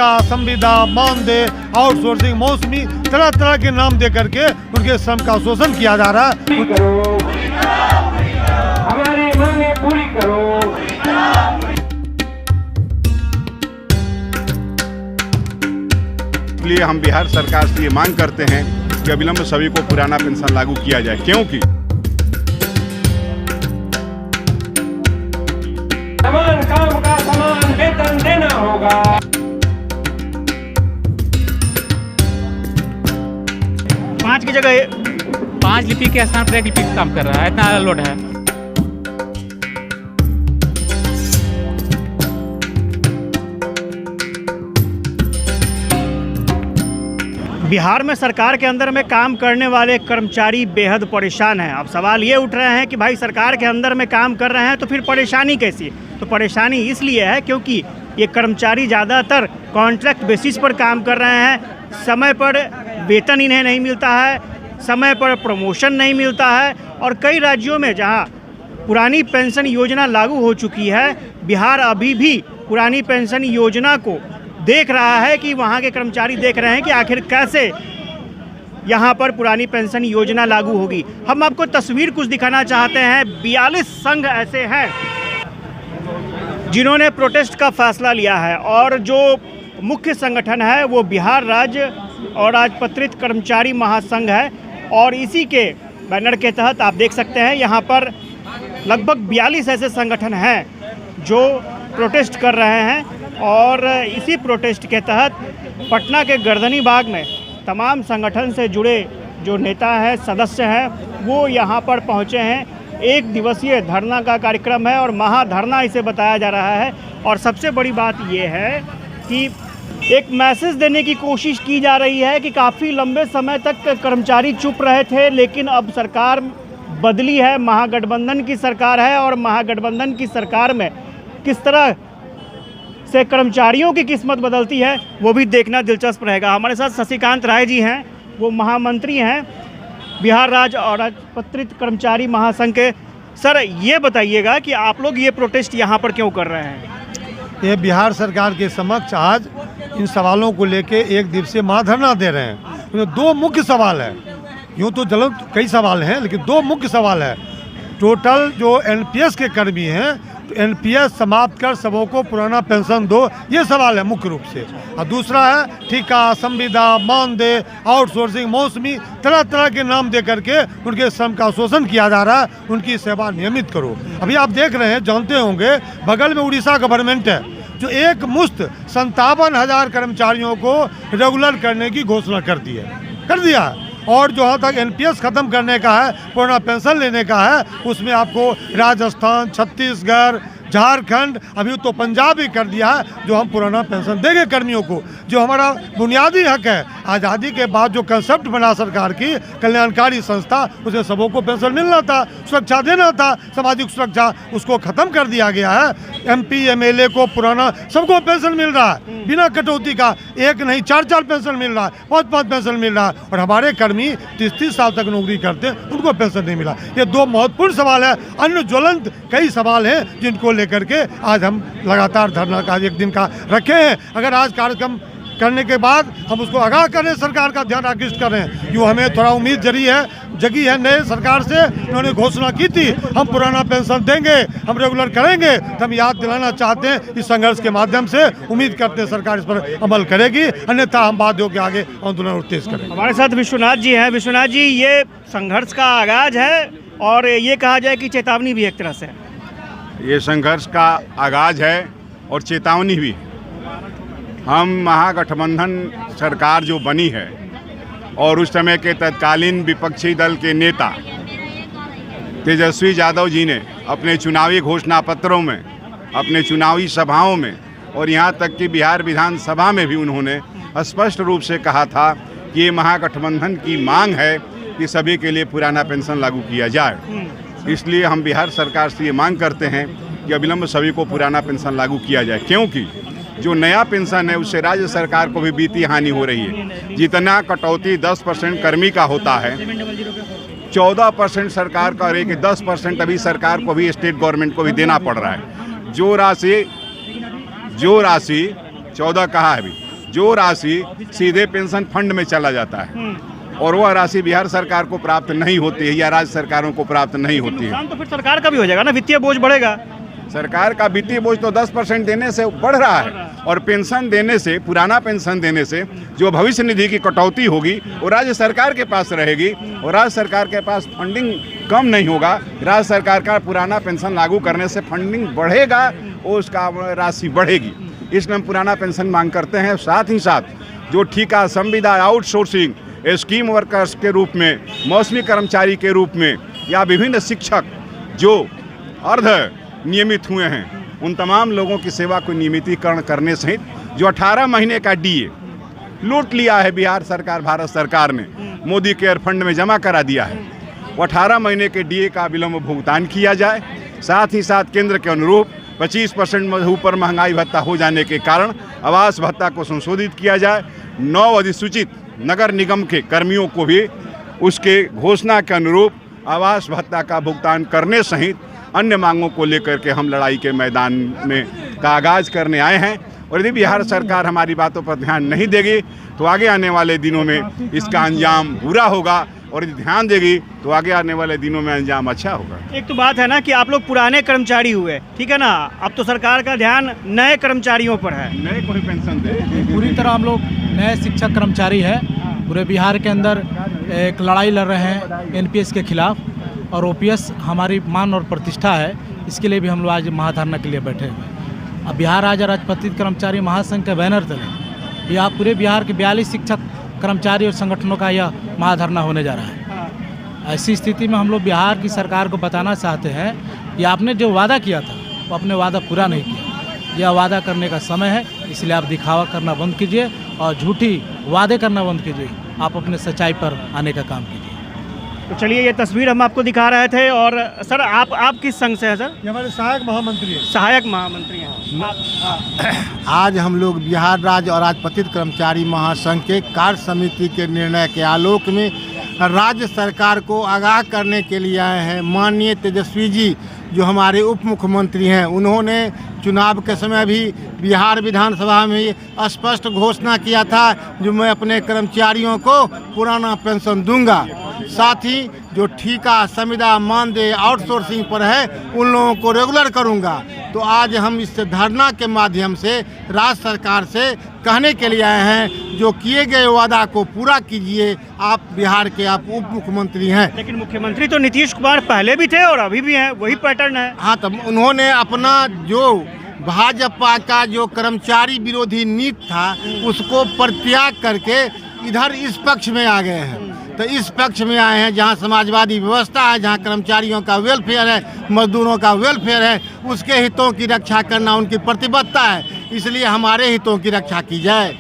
ठेका, संविदा, मानदेय, आउटसोर्सिंग, मौसमी, तरह तरह के नाम दे करके उनके श्रम का शोषण किया जा रहा है। हमारी मांगे पूरी करो। इसलिए हम बिहार सरकार से ये मांग करते हैं कि अविलंब सभी को पुराना पेंशन लागू किया जाए, क्योंकि समान काम का समान वेतन देना होगा। 5 की जगह 5 लिपि के स्थान पर 1 लिपि काम कर रहा है, इतना लोड है। बिहार में सरकार के अंदर में काम करने वाले कर्मचारी बेहद परेशान हैं। अब सवाल ये उठ रहे हैं कि भाई सरकार के अंदर में काम कर रहे हैं तो फिर परेशानी कैसी? तो परेशानी इसलिए है क्योंकि ये कर्मचारी ज़्यादातर कॉन्ट्रैक्ट बेसिस पर काम कर रहे हैं। समय पर वेतन इन्हें नहीं मिलता है, समय पर प्रमोशन नहीं मिलता है, और कई राज्यों में जहाँ पुरानी पेंशन योजना लागू हो चुकी है, बिहार अभी भी पुरानी पेंशन योजना को देख रहा है कि वहाँ के कर्मचारी देख रहे हैं कि आखिर कैसे यहाँ पर पुरानी पेंशन योजना लागू होगी। हम आपको तस्वीर कुछ दिखाना चाहते हैं। 42 संघ ऐसे हैं जिन्होंने प्रोटेस्ट का फैसला लिया है, और जो मुख्य संगठन है वो बिहार राज्य और राजपत्रित कर्मचारी महासंघ है, और इसी के बैनर के तहत आप देख सकते हैं यहाँ पर लगभग 42 ऐसे संगठन हैं जो प्रोटेस्ट कर रहे हैं। और इसी प्रोटेस्ट के तहत पटना के गर्दनी बाग में तमाम संगठन से जुड़े जो नेता हैं, सदस्य हैं, वो यहाँ पर पहुँचे हैं। 1 दिवसीय धरना का कार्यक्रम है और महाधरना इसे बताया जा रहा है। और सबसे बड़ी बात ये है कि एक मैसेज देने की कोशिश की जा रही है कि काफ़ी लंबे समय तक कर्मचारी चुप रहे थे, लेकिन अब सरकार बदली है, महागठबंधन की सरकार है, और महागठबंधन की सरकार में किस तरह से कर्मचारियों की किस्मत बदलती है वो भी देखना दिलचस्प रहेगा। हमारे साथ शशिकांत राय जी हैं, वो महामंत्री हैं बिहार राज्य और राजपत्रित कर्मचारी महासंघ के। सर, ये बताइएगा कि आप लोग ये प्रोटेस्ट यहाँ पर क्यों कर रहे हैं? ये बिहार सरकार के समक्ष आज इन सवालों को लेके 1 दिवसीय महाधरना दे रहे हैं। 2 मुख्य सवाल है, यूँ तो चलो कई सवाल हैं, लेकिन 2 मुख्य सवाल है। टोटल जो एनपीएस के कर्मी हैं, तो एनपीएस समाप्त कर सबों को पुराना पेंशन दो, ये सवाल है मुख्य रूप से। और दूसरा है ठेका, संविदा, मानदेय, आउटसोर्सिंग, मौसमी, तरह तरह के नाम दे करके उनके श्रम का शोषण किया जा रहा है। उनकी सेवा नियमित करो। अभी आप देख रहे हैं, जानते होंगे, बगल में उड़ीसा गवर्नमेंट है जो एक मुश्त 57,000 कर्मचारियों को रेगुलर करने की घोषणा कर दिया। और जहाँ तक एनपीएस ख़त्म करने का है, पुराना पेंशन लेने का है, उसमें आपको राजस्थान, छत्तीसगढ़, झारखंड, अभी तो पंजाब ही कर दिया है, जो हम पुराना पेंशन देंगे कर्मियों को, जो हमारा बुनियादी हक है। आज़ादी के बाद जो कंसेप्ट बना सरकार की कल्याणकारी संस्था, उसमें सबों को पेंशन मिलना था, सुरक्षा देना था, सामाजिक सुरक्षा, उसको ख़त्म कर दिया गया है। एमपी एमएलए को पुराना सबको पेंशन मिल रहा है बिना कटौती का। 1 नहीं 4 पेंशन मिल रहा है, 5 पेंशन मिल रहा है। और हमारे कर्मी 30 साल तक नौकरी करते हैं, उनको पेंशन नहीं मिला। ये 2 महत्वपूर्ण सवाल है। अन्य ज्वलंत कई सवाल हैं जिनको लेकर के आज हम लगातार धरना का 1 दिन का रखे हैं। अगर आज कार्यक्रम करने के बाद हम उसको आगाह करें, सरकार का ध्यान आकृष्ट करें, यूँ हमें थोड़ा उम्मीद जगी है नए सरकार से। उन्होंने घोषणा की थी हम पुराना पेंशन देंगे, हम रेगुलर करेंगे, तो हम याद दिलाना चाहते हैं इस संघर्ष के माध्यम से। उम्मीद करते हैं सरकार इस पर अमल करेगी, अन्यथा हम बाध्य होकर आगे आंदोलन तेज करेंगे। हमारे साथ विश्वनाथ जी हैं। विश्वनाथ जी, ये संघर्ष का आगाज है और ये कहा जाए कि चेतावनी भी एक तरह से है। ये संघर्ष का आगाज है और चेतावनी भी। हम महागठबंधन सरकार जो बनी है और उस समय के तत्कालीन विपक्षी दल के नेता तेजस्वी यादव जी ने अपने चुनावी घोषणा पत्रों में, अपने चुनावी सभाओं में और यहाँ तक कि बिहार विधानसभा में भी उन्होंने स्पष्ट रूप से कहा था कि ये महागठबंधन की मांग है कि सभी के लिए पुराना पेंशन लागू किया जाए। इसलिए हम बिहार सरकार से ये मांग करते हैं कि अविलंब सभी को पुराना पेंशन लागू किया जाए, क्योंकि जो नया पेंशन है उससे राज्य सरकार को भी वित्तीय हानि हो रही है। जितना कटौती 10% कर्मी का होता है, 14% सरकार का, और 10% अभी सरकार को भी, स्टेट गवर्नमेंट को भी देना पड़ रहा है। जो राशि 14 कहा है अभी, जो राशि सीधे पेंशन फंड में चला जाता है और वह राशि बिहार सरकार को प्राप्त नहीं होती है या राज्य सरकारों को प्राप्त नहीं होती है। नुकसान तो फिर सरकार का भी हो जाएगा ना, वित्तीय बोझ बढ़ेगा। सरकार का वित्तीय बोझ तो 10% देने से बढ़ रहा है और पेंशन देने से, पुराना पेंशन देने से जो भविष्य निधि की कटौती होगी वो राज्य सरकार के पास रहेगी और राज्य सरकार के पास फंडिंग कम नहीं होगा। राज्य सरकार का पुराना पेंशन लागू करने से फंडिंग बढ़ेगा और उसका राशि बढ़ेगी, इसलिए हम पुराना पेंशन मांग करते हैं। साथ ही साथ जो ठेका, संविदा, आउटसोर्सिंग, स्कीम वर्कर्स के रूप में, मौसमी कर्मचारी के रूप में या विभिन्न शिक्षक जो अर्ध नियमित हुए हैं, उन तमाम लोगों की सेवा को नियमितीकरण करने सहित जो 18 महीने का डीए लूट लिया है बिहार सरकार, भारत सरकार ने मोदी केयर फंड में जमा करा दिया है, वो 18 महीने के डीए का विलम्ब भुगतान किया जाए। साथ ही साथ केंद्र के अनुरूप 25% ऊपर महंगाई भत्ता हो जाने के कारण आवास भत्ता को संशोधित किया जाए। 9 अधिसूचित नगर निगम के कर्मियों को भी उसके घोषणा के अनुरूप आवास भत्ता का भुगतान करने सहित अन्य मांगों को लेकर के हम लड़ाई के मैदान में का आगाज करने आए हैं। और यदि बिहार सरकार हमारी बातों पर ध्यान नहीं देगी तो आगे आने वाले दिनों में इसका अंजाम बुरा होगा और यदि ध्यान देगी तो आगे आने वाले दिनों में अंजाम अच्छा होगा। एक तो बात है ना कि आप लोग पुराने कर्मचारी हुए, ठीक है ना, अब तो सरकार का ध्यान नए कर्मचारियों पर है। नए कोई पेंशन दे। पूरी तरह हम लोग नए शिक्षक कर्मचारी हैं, पूरे बिहार के अंदर एक लड़ाई लड़ रहे हैं एनपीएस के खिलाफ और ओपीएस हमारी मान और प्रतिष्ठा है, इसके लिए भी हम लोग आज महाधरना के लिए बैठे हुए हैं। अब बिहार राज्य राजपत्रित कर्मचारी महासंघ के बैनर तले यह पूरे बिहार के 42 शिक्षक कर्मचारी और संगठनों का यह महाधरना होने जा रहा है। ऐसी स्थिति में हम लोग बिहार की सरकार को बताना चाहते हैं कि आपने जो वादा किया था वो अपने वादा पूरा नहीं किया। यह वादा करने का समय है, इसलिए आप दिखावा करना बंद कीजिए और झूठी वादे करना बंद कीजिए। आप अपने सच्चाई पर आने का काम कीजिए। तो चलिए ये तस्वीर हम आपको दिखा रहे थे। और सर आप किस संघ से हैं सर? ये हमारे सहायक महामंत्री हैं। सहायक महामंत्री हैं। आज हम लोग बिहार राज्य और राजपत्रित कर्मचारी महासंघ के कार्य समिति के निर्णय के आलोक में राज्य सरकार को आगाह करने के लिए आए हैं। माननीय तेजस्वी जी जो हमारे उप मुख्यमंत्री हैं, उन्होंने चुनाव के समय भी बिहार विधानसभा में स्पष्ट घोषणा किया था जो मैं अपने कर्मचारियों को पुराना पेंशन दूंगा। साथ ही जो ठेका, संविदा, मानदेय, आउटसोर्सिंग पर है उन लोगों को रेगुलर करूंगा। तो आज हम इस धरना के माध्यम से राज्य सरकार से कहने के लिए आए हैं जो किए गए वादा को पूरा कीजिए। आप बिहार के आप उप मुख्यमंत्री हैं। लेकिन मुख्यमंत्री तो नीतीश कुमार पहले भी थे और अभी भी हैं, वही पैटर्न है। हाँ, तो उन्होंने अपना जो भाजपा का जो कर्मचारी विरोधी नीति था उसको परित्याग करके इधर इस पक्ष में आ गए हैं। तो इस पक्ष में आए हैं जहां समाजवादी व्यवस्था है, जहां कर्मचारियों का वेलफेयर है, मजदूरों का वेलफेयर है, उसके हितों की रक्षा करना उनकी प्रतिबद्धता है, इसलिए हमारे हितों की रक्षा की जाए।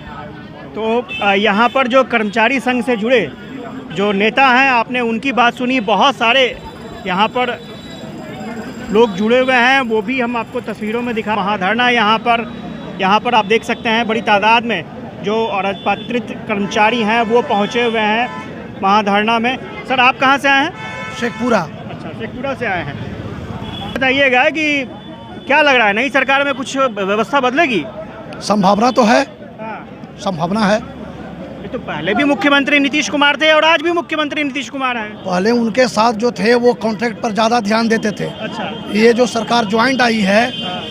तो यहाँ पर जो कर्मचारी संघ से जुड़े जो नेता हैं, आपने उनकी बात सुनी। बहुत सारे यहाँ पर लोग जुड़े हुए हैं, वो भी हम आपको तस्वीरों में दिखा। महाधरना यहाँ पर आप देख सकते हैं बड़ी तादाद में जो राजपत्रित कर्मचारी हैं वो पहुँचे हुए हैं महाधरना में। सर आप कहाँ से आए हैं? शेखपुरा। अच्छा, शेखपुरा से आए हैं। बताइएगा कि क्या लग रहा है, नई सरकार में कुछ व्यवस्था बदलेगी? संभावना तो है, हाँ। संभावना है। ये तो पहले भी मुख्यमंत्री नीतीश कुमार थे और आज भी मुख्यमंत्री नीतीश कुमार हैं। पहले उनके साथ जो थे वो कॉन्ट्रैक्ट पर ज़्यादा ध्यान देते थे। अच्छा, ये जो सरकार ज्वाइंट आई है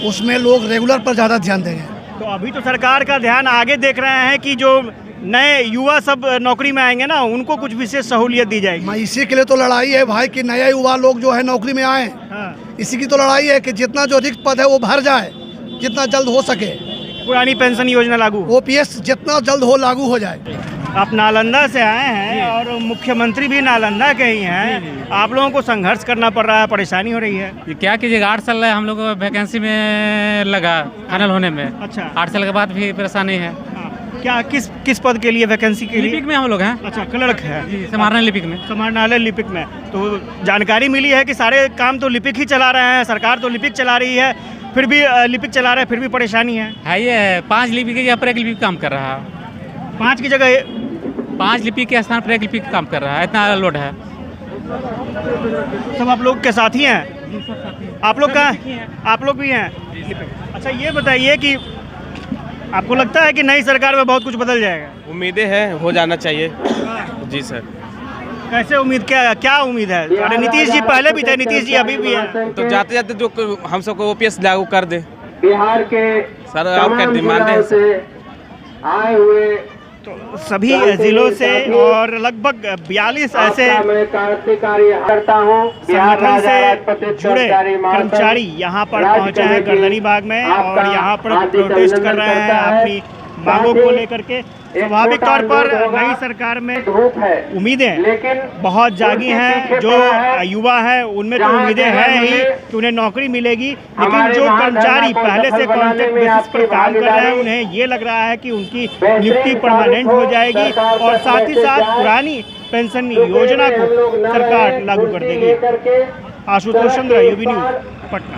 उसमें लोग रेगुलर पर ज़्यादा ध्यान देंगे। तो अभी तो सरकार का ध्यान आगे देख रहे हैं कि जो नए युवा सब नौकरी में आएंगे ना, उनको कुछ विशेष सहूलियत दी जाएगी। मैं इसी के लिए तो लड़ाई है भाई कि नए युवा लोग जो है नौकरी में आए। हाँ। इसी की तो लड़ाई है कि जितना जो रिक्त पद है वो भर जाए जितना जल्द हो सके। पुरानी पेंशन योजना लागू, ओपीएस जितना जल्द हो लागू हो जाए। आप नालंदा से आए हैं और मुख्यमंत्री भी नालंदा के ही हैं। आप लोगों को संघर्ष करना पड़ रहा है, परेशानी हो रही है। ये क्या कीजिएगा, 8 साल हम लोग को वैकेंसी में लगा फाइनल होने में। अच्छा, 8 साल के बाद भी परेशानी है। क्या किस पद के लिए, वैकेंसी के लिए? लिपिक में हम लोग हैं। अच्छा, क्लर्क है जी, समाहरणालय लिपिक में। समाहरणालय लिपिक में। तो जानकारी मिली है कि सारे काम तो लिपिक ही चला रहे हैं, सरकार तो लिपिक चला रही है, फिर भी लिपिक चला रहे हैं, फिर भी परेशानी है। ये 5 लिपिक की जगह पर 1 लिपिक काम कर रहा है। 5 की जगह 5 लिपिक के स्थान पर 1 लिपिक काम कर रहा है, इतना लोड है। सब आप लोग के साथी हैं? आप लोग का, आप लोग भी हैं? अच्छा, ये बताइए कि आपको लगता है कि नई सरकार में बहुत कुछ बदल जाएगा? उम्मीदें हैं, हो जाना चाहिए। जी सर। कैसे उम्मीद, क्या उम्मीद है? अरे नीतीश जी पहले भी थे, नीतीश जी अभी भी है। तो जाते जाते जो हम सबको ओपीएस लागू कर दे बिहार के सर, और क्या डिमांड है सर? आए हुए तो सभी जिलों से और लगभग 42 ऐसे क्रांतिकारी करता हूँ संगठन से जुड़े कर्मचारी यहाँ पर पहुँचे हैं गर्दनीबाग में और यहाँ पर प्रोटेस्ट कर रहे हैं अपनी मांगों को लेकर के। स्वाभाविक तौर पर नई सरकार में उम्मीदें बहुत जागी हैं। जो युवा हैं उनमें तो उम्मीदें हैं ही कि उन्हें नौकरी मिलेगी, लेकिन जो कर्मचारी पहले से कॉन्ट्रैक्ट बेसिस पर काम कर रहे हैं उन्हें ये लग रहा है कि उनकी नियुक्ति परमानेंट हो जाएगी और साथ ही साथ पुरानी पेंशन योजना को सरकार लागू कर देगी। आशुतोष चंद्र, यूबी न्यूज़, पटना।